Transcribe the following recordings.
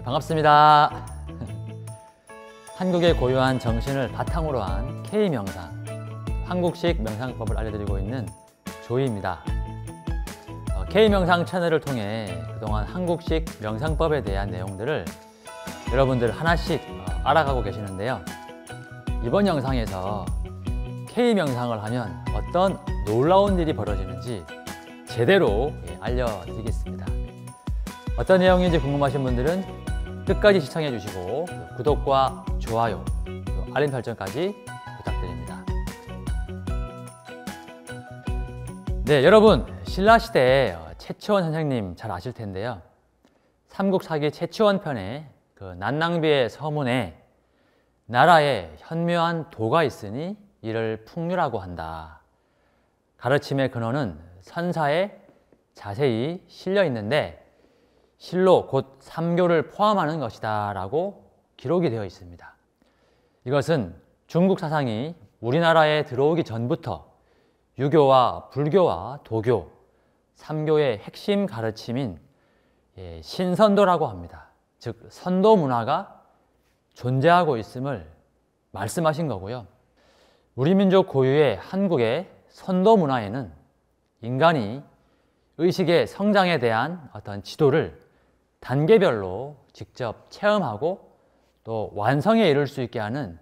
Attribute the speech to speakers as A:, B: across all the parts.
A: 반갑습니다. 한국의 고유한 정신을 바탕으로 한 K명상, 한국식 명상법을 알려드리고 있는 조이입니다. K명상 채널을 통해 그동안 한국식 명상법에 대한 내용들을 여러분들 하나씩 알아가고 계시는데요. 이번 영상에서 K명상을 하면 어떤 놀라운 일이 벌어지는지 제대로 알려드리겠습니다. 어떤 내용인지 궁금하신 분들은 끝까지 시청해 주시고 구독과 좋아요, 알림 설정까지 부탁드립니다. 네, 여러분 신라시대 최치원 선생님 잘 아실 텐데요. 삼국사기 최치원 편에 그 난낭비의 서문에 나라에 현묘한 도가 있으니 이를 풍류라고 한다. 가르침의 근원은 선사에 자세히 실려 있는데 실로 곧 삼교를 포함하는 것이다 라고 기록이 되어 있습니다. 이것은 중국 사상이 우리나라에 들어오기 전부터 유교와 불교와 도교, 삼교의 핵심 가르침인 신선도라고 합니다. 즉 선도 문화가 존재하고 있음을 말씀하신 거고요. 우리 민족 고유의 한국의 선도 문화에는 인간이 의식의 성장에 대한 어떤 지도를 단계별로 직접 체험하고 또 완성에 이를 수 있게 하는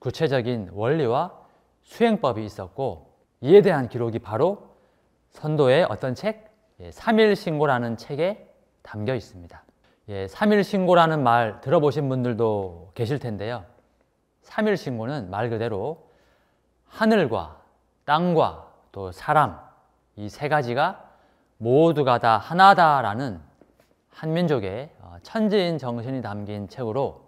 A: 구체적인 원리와 수행법이 있었고, 이에 대한 기록이 바로 선도의 어떤 책, 삼일신고라는 책에 담겨 있습니다. 삼일신고라는 말 들어보신 분들도 계실 텐데요. 삼일신고는 말 그대로 하늘과 땅과 또 사람, 이 세 가지가 모두가 다 하나다라는 한민족의 천지인 정신이 담긴 책으로,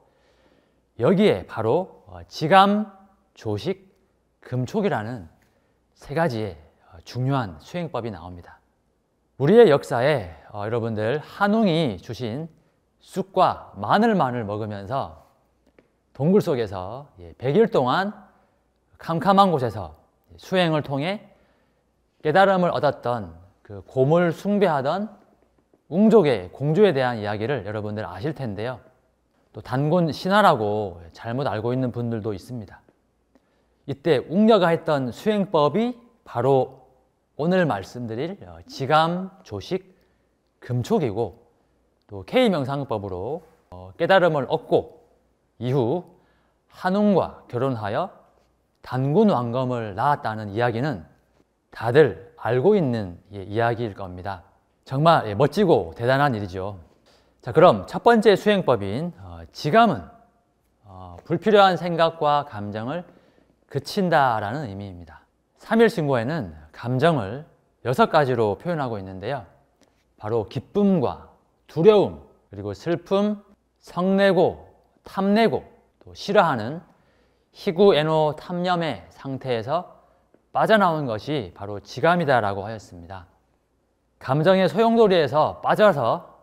A: 여기에 바로 지감, 조식, 금촉이라는 세 가지의 중요한 수행법이 나옵니다. 우리의 역사에 여러분들 한웅이 주신 쑥과 마늘만을 먹으면서 동굴 속에서 100일 동안 캄캄한 곳에서 수행을 통해 깨달음을 얻었던 그 곰을 숭배하던 웅족의 공주에 대한 이야기를 여러분들 아실 텐데요. 또 단군 신화라고 잘못 알고 있는 분들도 있습니다. 이때 웅녀가 했던 수행법이 바로 오늘 말씀드릴 지감, 조식, 금촉이고, 또 K명상법으로 깨달음을 얻고 이후 한웅과 결혼하여 단군 왕검을 낳았다는 이야기는 다들 알고 있는 이야기일 겁니다. 정말 멋지고 대단한 일이죠. 자, 그럼 첫 번째 수행법인 지감은 불필요한 생각과 감정을 그친다라는 의미입니다. 삼일신고에는 감정을 6가지로 표현하고 있는데요. 바로 기쁨과 두려움, 그리고 슬픔, 성내고, 탐내고, 또 싫어하는 희구, 애노, 탐념의 상태에서 빠져나온 것이 바로 지감이다라고 하였습니다. 감정의 소용돌이에서 빠져서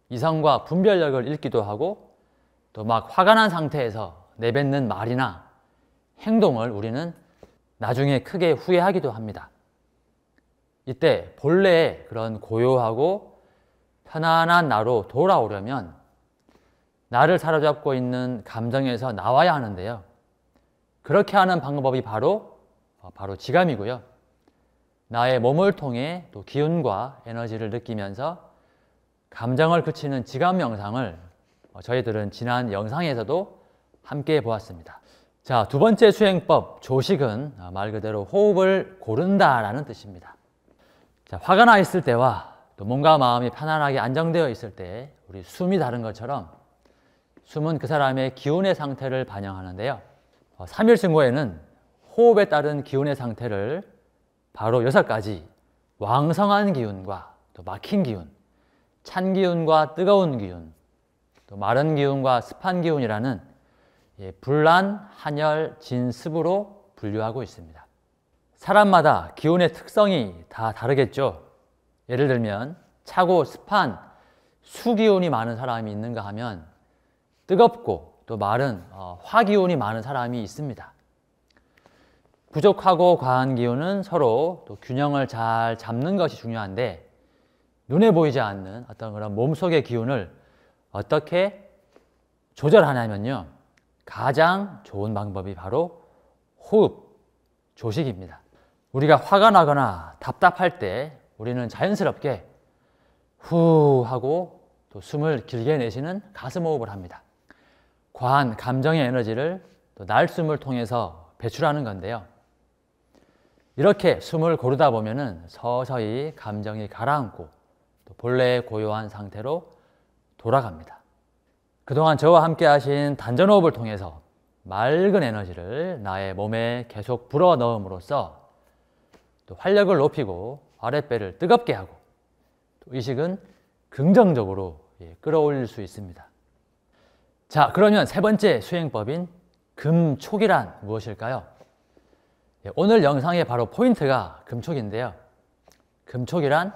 A: 이성과 분별력을 잃기도 하고, 또 막 화가 난 상태에서 내뱉는 말이나 행동을 우리는 나중에 크게 후회하기도 합니다. 이때 본래의 그런 고요하고 편안한 나로 돌아오려면 나를 사로잡고 있는 감정에서 나와야 하는데요. 그렇게 하는 방법이 바로 지감이고요. 나의 몸을 통해 또 기운과 에너지를 느끼면서 감정을 그치는 지감 명상을 저희들은 지난 영상에서도 함께 보았습니다. 자, 두 번째 수행법 조식은 말 그대로 호흡을 고른다라는 뜻입니다. 자, 화가 나 있을 때와 또 몸과 마음이 편안하게 안정되어 있을 때 우리 숨이 다른 것처럼 숨은 그 사람의 기운의 상태를 반영하는데요. 삼일신고에는 호흡에 따른 기운의 상태를 바로 6가지 왕성한 기운과 또 막힌 기운, 찬 기운과 뜨거운 기운, 또 마른 기운과 습한 기운이라는 불란, 한열, 진습으로 분류하고 있습니다. 사람마다 기운의 특성이 다 다르겠죠. 예를 들면 차고 습한 수기운이 많은 사람이 있는가 하면 뜨겁고 또 마른 화기운이 많은 사람이 있습니다. 부족하고 과한 기운은 서로 또 균형을 잘 잡는 것이 중요한데, 눈에 보이지 않는 어떤 그런 몸속의 기운을 어떻게 조절하냐면요, 가장 좋은 방법이 바로 호흡, 조식입니다. 우리가 화가 나거나 답답할 때 우리는 자연스럽게 후 하고 또 숨을 길게 내쉬는 가슴 호흡을 합니다. 과한 감정의 에너지를 또 날숨을 통해서 배출하는 건데요. 이렇게 숨을 고르다 보면은 서서히 감정이 가라앉고 또 본래의 고요한 상태로 돌아갑니다. 그동안 저와 함께 하신 단전호흡을 통해서 맑은 에너지를 나의 몸에 계속 불어넣음으로써 또 활력을 높이고 아랫배를 뜨겁게 하고 또 의식은 긍정적으로 끌어올릴 수 있습니다. 자, 그러면 세 번째 수행법인 금촉이란 무엇일까요? 오늘 영상의 바로 포인트가 금촉인데요. 금촉이란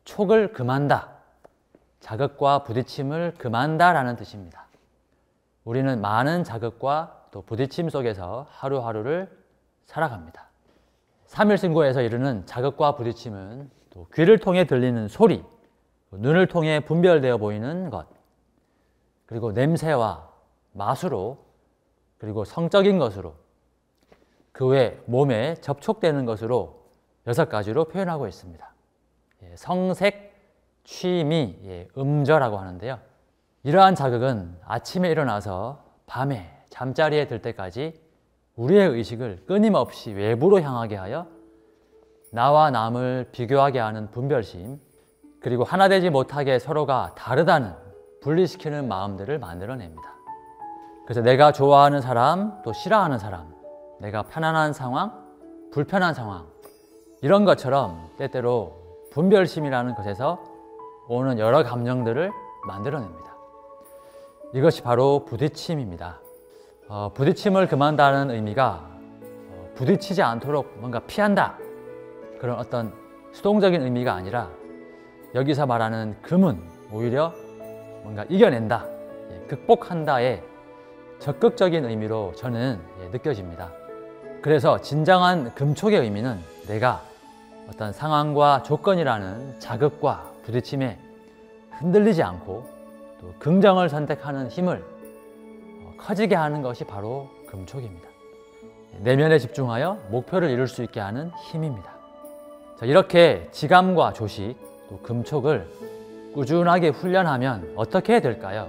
A: 촉을 금한다, 자극과 부딪힘을 금한다 라는 뜻입니다. 우리는 많은 자극과 또 부딪힘 속에서 하루하루를 살아갑니다. 3일신고에서 이르는 자극과 부딪힘은 또 귀를 통해 들리는 소리, 눈을 통해 분별되어 보이는 것, 그리고 냄새와 맛으로, 그리고 성적인 것으로, 그 외 몸에 접촉되는 것으로 6가지로 표현하고 있습니다. 성색, 취미, 음저라고 하는데요. 이러한 자극은 아침에 일어나서 밤에 잠자리에 들 때까지 우리의 의식을 끊임없이 외부로 향하게 하여 나와 남을 비교하게 하는 분별심, 그리고 하나 되지 못하게 서로가 다르다는 분리시키는 마음들을 만들어냅니다. 그래서 내가 좋아하는 사람, 또 싫어하는 사람, 내가 편안한 상황, 불편한 상황, 이런 것처럼 때때로 분별심이라는 것에서 오는 여러 감정들을 만들어냅니다. 이것이 바로 부딪힘입니다. 부딪힘을 금한다는 의미가 부딪히지 않도록 뭔가 피한다, 그런 어떤 수동적인 의미가 아니라 여기서 말하는 금은 오히려 뭔가 이겨낸다, 극복한다의 적극적인 의미로 저는 느껴집니다. 그래서 진정한 금촉의 의미는 내가 어떤 상황과 조건이라는 자극과 부딪힘에 흔들리지 않고 또 긍정을 선택하는 힘을 커지게 하는 것이 바로 금촉입니다. 내면에 집중하여 목표를 이룰 수 있게 하는 힘입니다. 자, 이렇게 지감과 조식, 또 금촉을 꾸준하게 훈련하면 어떻게 될까요?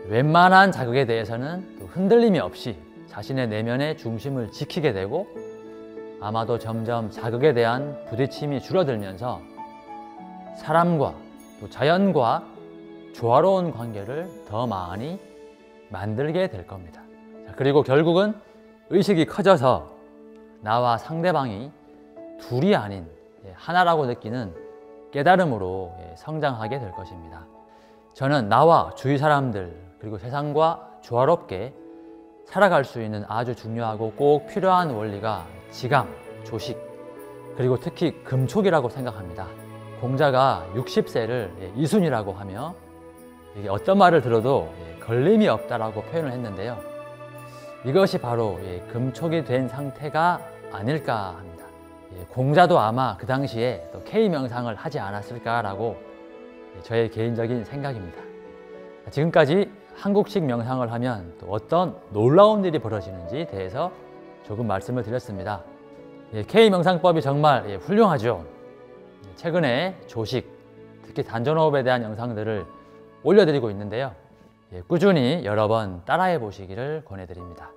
A: 웬만한 자극에 대해서는 또 흔들림이 없이 자신의 내면의 중심을 지키게 되고, 아마도 점점 자극에 대한 부딪힘이 줄어들면서 사람과 또 자연과 조화로운 관계를 더 많이 만들게 될 겁니다. 그리고 결국은 의식이 커져서 나와 상대방이 둘이 아닌 하나라고 느끼는 깨달음으로 성장하게 될 것입니다. 저는 나와 주위 사람들 그리고 세상과 조화롭게 살아갈 수 있는 아주 중요하고 꼭 필요한 원리가 지감, 조식, 그리고 특히 금촉이라고 생각합니다. 공자가 60세를 이순이라고 하며 이게 어떤 말을 들어도 걸림이 없다라고 표현을 했는데요. 이것이 바로 금촉이 된 상태가 아닐까 합니다. 공자도 아마 그 당시에 또 K명상을 하지 않았을까라고 저의 개인적인 생각입니다. 지금까지 한국식 명상을 하면 또 어떤 놀라운 일이 벌어지는지 대해서 조금 말씀을 드렸습니다. K명상법이 정말 훌륭하죠. 최근에 조식, 특히 단전호흡에 대한 영상들을 올려드리고 있는데요. 꾸준히 여러 번 따라해 보시기를 권해드립니다.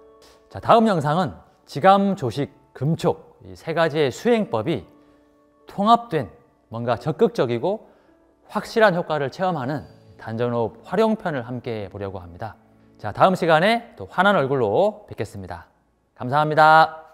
A: 자, 다음 영상은 지감, 조식, 금촉 이 3가지의 수행법이 통합된 뭔가 적극적이고 확실한 효과를 체험하는 단전호흡 활용편을 함께 보려고 합니다. 자, 다음 시간에 또 환한 얼굴로 뵙겠습니다. 감사합니다.